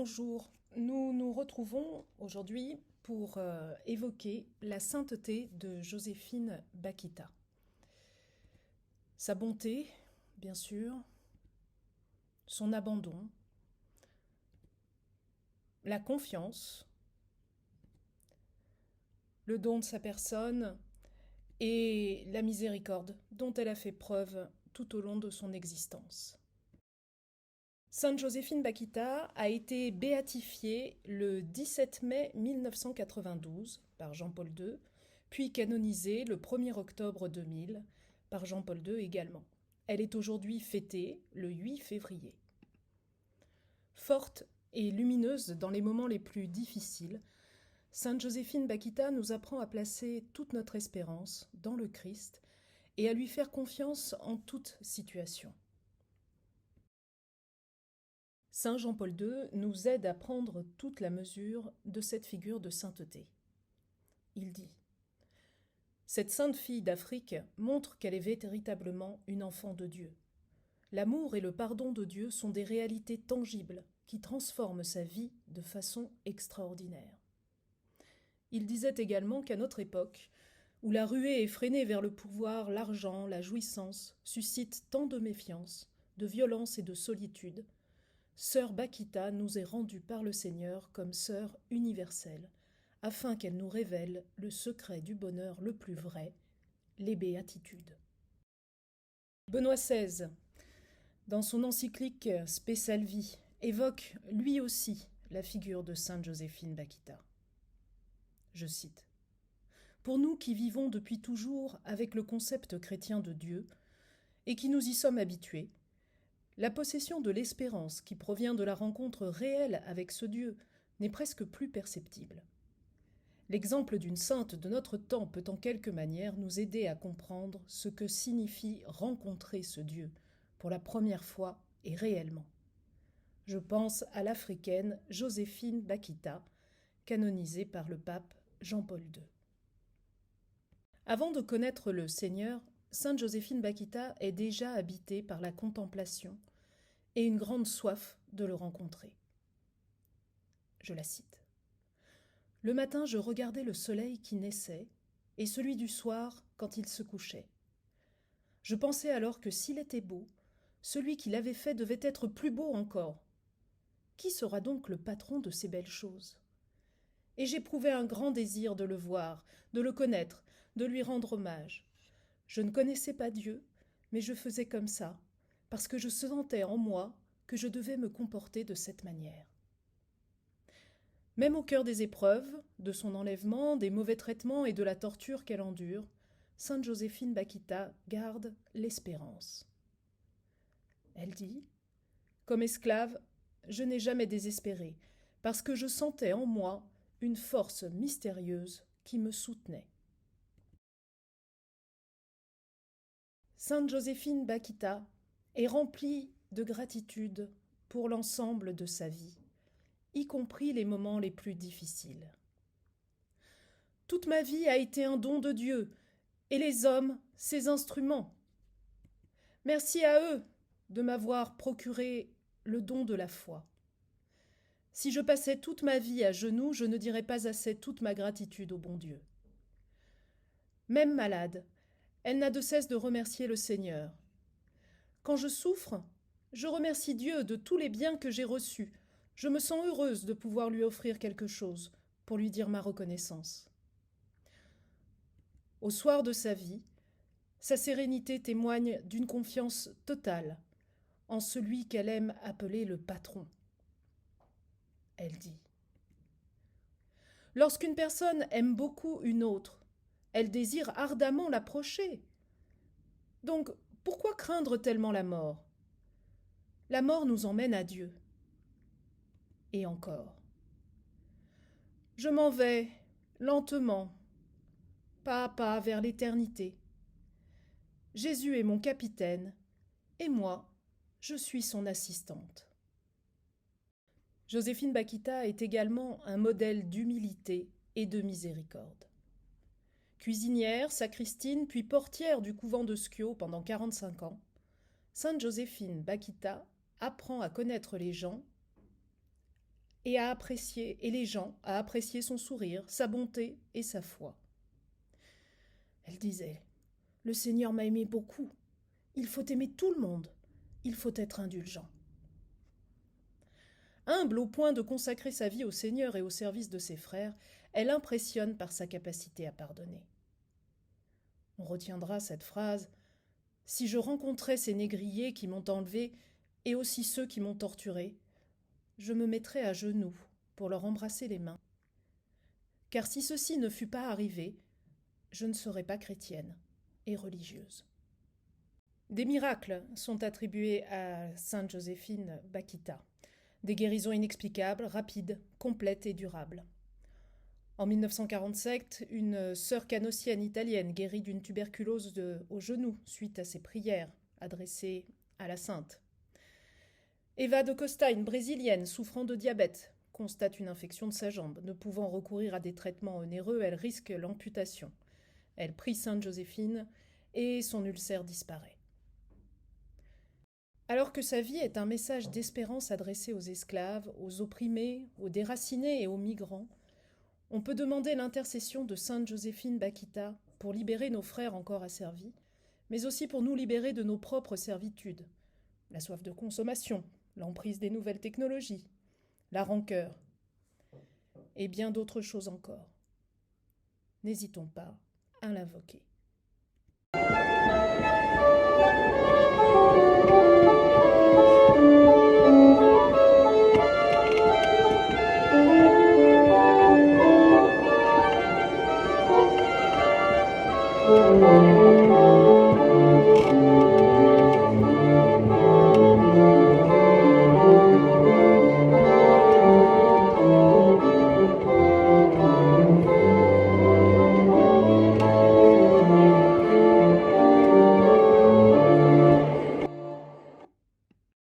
Bonjour, nous nous retrouvons aujourd'hui pour évoquer la sainteté de Joséphine Bakhita. Sa bonté, bien sûr, son abandon, la confiance, le don de sa personne et la miséricorde dont elle a fait preuve tout au long de son existence. Sainte Joséphine Bakhita a été béatifiée le 17 mai 1992 par Jean-Paul II, puis canonisée le 1er octobre 2000 par Jean-Paul II également. Elle est aujourd'hui fêtée le 8 février. Forte et lumineuse dans les moments les plus difficiles, Sainte Joséphine Bakhita nous apprend à placer toute notre espérance dans le Christ et à lui faire confiance en toute situation. Saint Jean-Paul II nous aide à prendre toute la mesure de cette figure de sainteté. Il dit « Cette sainte fille d'Afrique montre qu'elle est véritablement une enfant de Dieu. L'amour et le pardon de Dieu sont des réalités tangibles qui transforment sa vie de façon extraordinaire. » Il disait également qu'à notre époque, où la ruée effrénée vers le pouvoir, l'argent, la jouissance suscite tant de méfiance, de violence et de solitude, Sœur Bakhita nous est rendue par le Seigneur comme sœur universelle, afin qu'elle nous révèle le secret du bonheur le plus vrai, les béatitudes. Benoît XVI, dans son encyclique Spe Salvi, évoque lui aussi la figure de sainte Joséphine Bakhita. Je cite « Pour nous qui vivons depuis toujours avec le concept chrétien de Dieu et qui nous y sommes habitués, la possession de l'espérance qui provient de la rencontre réelle avec ce Dieu n'est presque plus perceptible. L'exemple d'une sainte de notre temps peut en quelque manière nous aider à comprendre ce que signifie rencontrer ce Dieu pour la première fois et réellement. Je pense à l'Africaine Joséphine Bakhita, canonisée par le pape Jean-Paul II. Avant de connaître le Seigneur, sainte Joséphine Bakhita est déjà habitée par la contemplation et une grande soif de le rencontrer. Je la cite. « Le matin, je regardais le soleil qui naissait et celui du soir quand il se couchait. Je pensais alors que s'il était beau, celui qui l'avait fait devait être plus beau encore. Qui sera donc le patron de ces belles choses ? Et j'éprouvais un grand désir de le voir, de le connaître, de lui rendre hommage. Je ne connaissais pas Dieu, mais je faisais comme ça, parce que je sentais en moi que je devais me comporter de cette manière. » Même au cœur des épreuves, de son enlèvement, des mauvais traitements et de la torture qu'elle endure, sainte Joséphine Bakhita garde l'espérance. Elle dit « Comme esclave, je n'ai jamais désespéré, parce que je sentais en moi une force mystérieuse qui me soutenait. » Sainte Joséphine Bakhita est remplie de gratitude pour l'ensemble de sa vie, y compris les moments les plus difficiles. « Toute ma vie a été un don de Dieu, et les hommes, ses instruments. Merci à eux de m'avoir procuré le don de la foi. Si je passais toute ma vie à genoux, je ne dirais pas assez toute ma gratitude au bon Dieu. Même malade, elle n'a de cesse de remercier le Seigneur. Quand je souffre, je remercie Dieu de tous les biens que j'ai reçus. Je me sens heureuse de pouvoir lui offrir quelque chose pour lui dire ma reconnaissance. » Au soir de sa vie, sa sérénité témoigne d'une confiance totale en celui qu'elle aime appeler le patron. Elle dit « Lorsqu'une personne aime beaucoup une autre, elle désire ardemment l'approcher. Donc, pourquoi craindre tellement la mort ? La mort nous emmène à Dieu. Et encore. Je m'en vais, lentement, pas à pas vers l'éternité. Jésus est mon capitaine, et moi, je suis son assistante. » Joséphine Bakhita est également un modèle d'humilité et de miséricorde. Cuisinière, sacristine, puis portière du couvent de Schio pendant 45 ans, sainte Joséphine Bakhita apprend à connaître les gens et à apprécier, et les gens à apprécier son sourire, sa bonté et sa foi. Elle disait « Le Seigneur m'a aimé beaucoup. Il faut aimer tout le monde. Il faut être indulgent. » Humble au point de consacrer sa vie au Seigneur et au service de ses frères, elle impressionne par sa capacité à pardonner. On retiendra cette phrase « Si je rencontrais ces négriers qui m'ont enlevé et aussi ceux qui m'ont torturé, je me mettrais à genoux pour leur embrasser les mains. Car si ceci ne fût pas arrivé, je ne serais pas chrétienne et religieuse. » Des miracles sont attribués à Sainte Joséphine Bakhita. Des guérisons inexplicables, rapides, complètes et durables. En 1947, une sœur canossienne italienne guérit d'une tuberculose au genou suite à ses prières adressées à la sainte. Eva de Costa, une brésilienne souffrant de diabète, constate une infection de sa jambe. Ne pouvant recourir à des traitements onéreux, elle risque l'amputation. Elle prie Sainte Joséphine et son ulcère disparaît. Alors que sa vie est un message d'espérance adressé aux esclaves, aux opprimés, aux déracinés et aux migrants, on peut demander l'intercession de Sainte Joséphine Bakhita pour libérer nos frères encore asservis, mais aussi pour nous libérer de nos propres servitudes, la soif de consommation, l'emprise des nouvelles technologies, la rancœur et bien d'autres choses encore. N'hésitons pas à l'invoquer.